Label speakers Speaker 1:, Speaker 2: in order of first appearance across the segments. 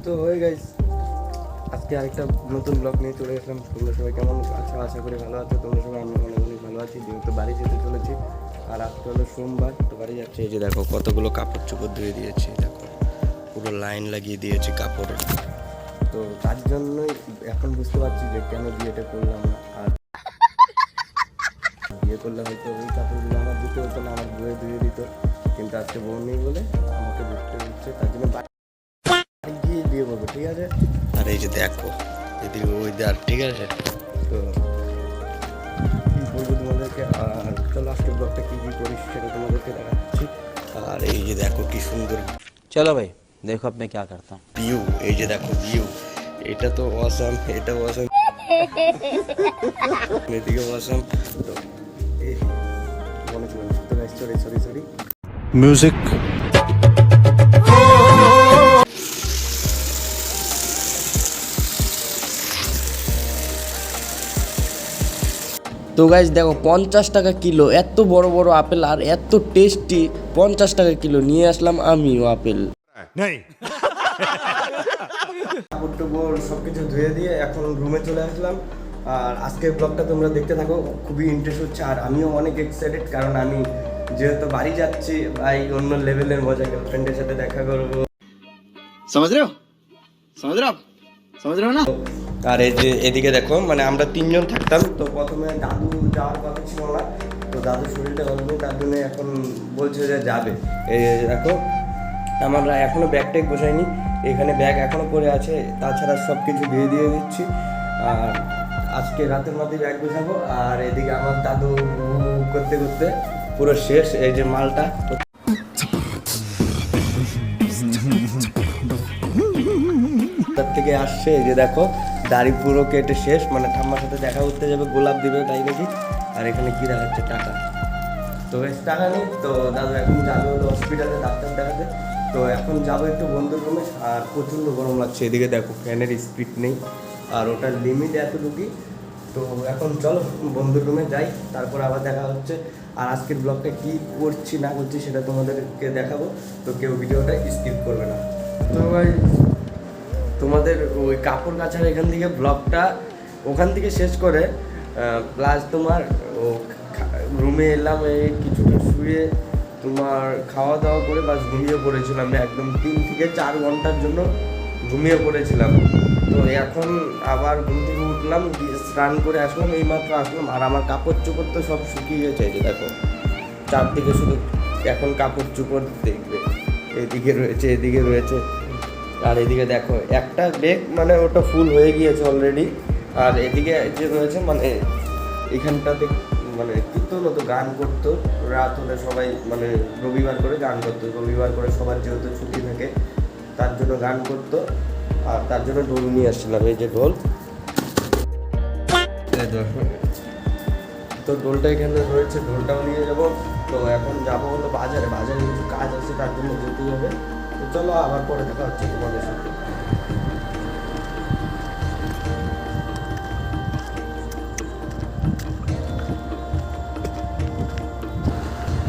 Speaker 1: তো হয়ে গাইস, আজকে আরেকটা নতুন ব্লগ নিয়ে চলে আসলাম। তোমরা সবাই কেমন আছো? আশা করি ভালো আছো। তোমরা সবাই, আমি অনেক অনেক ভালো আছি। যেহেতু বাড়ি যেতে চলেছি, আর আজকে হলো সোমবার, তো বাড়ি যাচ্ছে। এই যে দেখো কতগুলো কাপড় চোপড় ধুয়ে দিয়েছি, দেখো পুরো লাইন লাগিয়ে দিয়েছি কাপড়ের। তো তার জন্যই এখন বুঝতে পারছি যে কেন বিয়েটা করলাম না। আর বিয়ে করলে হয়তো ওই কাপড়গুলো আমার ধুতে হতো না, আমার বউয়ে ধুয়ে দিত। কিন্তু আজকে বউ নেই বলে আমাকে ধুতে হচ্ছে, তার জন্য গিয়ে বিয়ে করবো, ঠিক আছে। আর এই যে দেখো এদিকে ওয়েদার, ঠিক আছে। তো কী বলবো তোমাদেরকে, আর চলো আজকের ব্লগটা কী কী করিস সেটা তোমাদেরকে দেখাচ্ছি। আর এই যে দেখো কি সুন্দর,
Speaker 2: चलो भाई देखो अब मैं क्या करता हूँ।
Speaker 1: ভিউ, এই যে দেখো ভিউ, এটা তো অসাম, এটা অসাম, এদিকে অসাম। তো এই মনে ছিল না। তো সরি সরি সরি
Speaker 2: म्यूजिक।
Speaker 3: তো গাইজ দেখো 50 টাকা কিলো, এত বড় বড় আপেল আর এত টেস্টি। 50 টাকা কিলো নিয়ে আসলাম আমিও আপেল।
Speaker 1: কাপড় টাপড় সব কিছু ধুয়ে দিয়ে এখন রুমে চলে আসলাম। আর আজকের ব্লগটা তোমরা দেখতে থাকো, খুবই ইন্টারেস্ট হচ্ছে। আর আমিও অনেক এক্সাইটেড, কারণ আমি যেহেতু বাড়ি যাচ্ছি, ভাই অন্য লেভেলের মজা, গার্লফ্রেন্ডের সাথে দেখা করবো।
Speaker 2: समझ रहे हो समझ रहे हो आप समझ रहे हो ना।
Speaker 1: আর এই যে এদিকে দেখো, মানে আমরা তিনজন থাকতাম। তো প্রথমে দাদু যাওয়ার কথা ছিল না, তো দাদুর শরীরটা ভালো নেই, তার জন্য এখন বলছে যে যাবে। এই যে দেখো, আমরা এখনও ব্যাগ ট্যাগ গোছাইনি, এখানে ব্যাগ এখনও পড়ে আছে। তাছাড়া সব কিছু দিয়ে দিচ্ছি। আর আজকে রাতের মধ্যে ব্যাগ গোছাবো। আর এদিকে আমার দাদু করতে করতে পুরো শেষ, এই যে মালটা তার থেকে আসছে। এই যে দেখো দাড়ি পুরো কেটে শেষ, মানে ঠাম্মার সাথে দেখা করতে যাবে, গোলাপ দিবে তাই নাকি। আর এখানে কি দেখাচ্ছে, টাকা। তো বেশ টাকা নেই, তো দাদু এখন যাবে হলো হসপিটালে ডাক্তার দেখাতে। তো এখন যাবো একটু বন্ধুর রুমে। আর প্রচণ্ড গরম লাগছে, এদিকে দেখো ফ্যানের স্পিড নেই, আর ওটার লিমিট এতটুকুই। তো এখন চলো বন্ধুর রুমে যাই, তারপর আবার দেখা হচ্ছে। আর আজকের ব্লগটা কী করছি না করছি সেটা তোমাদেরকে দেখাবো, তো কেউ ভিডিওটা স্কিপ করবে না। তো ভাই তোমাদের ওই কাপড় কাচার এখান থেকে ব্লগটা ওখান থেকে শেষ করে, প্লাস তোমার ও রুমে এলাম, এই কিছুটা শুয়ে তোমার খাওয়া দাওয়া করে বাস ঘুমিয়ে পড়েছিলাম। একদম 3 থেকে 4 ঘন্টার জন্য ঘুমিয়ে পড়েছিলাম। তো এখন আবার ঘুম থেকে উঠলাম, স্নান করে আসলাম, এইমাত্র আসলাম। আর আমার কাপড় চোপড় তো সব শুকিয়ে গেছে, এই যে দেখো চারদিকে শুধু এখন কাপড় চোপড় দেখবে, এদিকে রয়েছে এদিকে রয়েছে। আর এদিকে দেখো একটা ব্যাগ, মানে ওটা ফুল হয়ে গিয়েছে অলরেডি। আর এদিকে যে রয়েছে, মানে এখানটাতে মানে কীর্তন হতো, গান করতো রাত হলে সবাই, মানে রবিবার করে গান করতো। রবিবার করে সবার যেহেতু ছুটি থাকে, তার জন্য গান করতো। আর তার জন্য ঢোল নিয়ে আসছিলাম, এই যে ঢোল। তো ঢোলটা এখানে রয়েছে, ঢোলটাও নিয়ে যাবো। তো এখন যাবো হলো বাজারে, বাজারে কিছু কাজ আছে, তার জন্য যেতেই হবে। তো চলো আবার পরে দেখা হচ্ছে তোমাদের সাথে।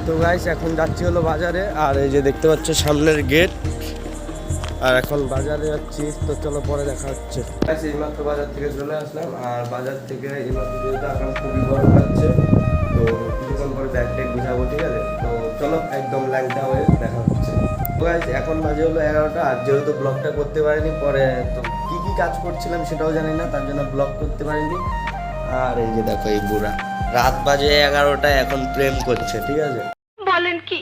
Speaker 1: তো গাইস এখন যাচ্ছি হলো বাজারে। আর এই যে দেখতে পাচ্ছ সামনের গেট, আর এখন বাজারে যাচ্ছি। তো চলো পরে দেখা হচ্ছে। গাইস এইমাত্র বাজার থেকে চলে আসলাম। আর বাজার থেকে এইমাত্র যেহেতু এখন খুবই গরম লাগছে, তো কিছুক্ষণ পরে ব্যাগ ট্যাগ গুছাবো, ঠিক আছে। তো চলো একদম ল্যাংটা হয়ে দেখা হচ্ছে। তো গাইস এখন বাজে হলো 11টা। আর যেহেতু ব্লগটা করতে পারিনি পরে, তো কী কী কাজ করছিলাম সেটাও জানি না, তার জন্য ব্লগ করতে পারিনি। আর এই যে দেখো এই বুড়া, রাত বাজে 11টা, এখন প্রেম করছে, ঠিক আছে।
Speaker 4: বলেন কি?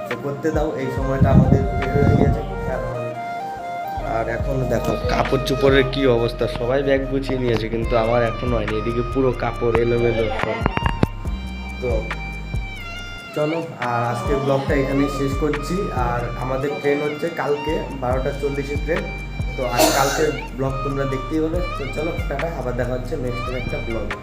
Speaker 1: তো করতে দাও, এই সময়টা আমাদের বের হয়ে গেছে। আর এখন দেখো কাপড় চোপড়ের কি অবস্থা, সবাই ব্যাগ গুছিয়ে নিয়েছে, কিন্তু আমার এখন হয়নি। এদিকে পুরো কাপড় এলোমেলো সব। তো চলো, আর আজকের ব্লগটা এখানেই শেষ করছি। আর আমাদের ট্রেন হচ্ছে কালকে 12:40 ট্রেন। তো আর কালকের ব্লগ তোমরা দেখতেই হবে। তো চলো টাটা, আবার দেখা হচ্ছে নেক্সট একটা ব্লগে।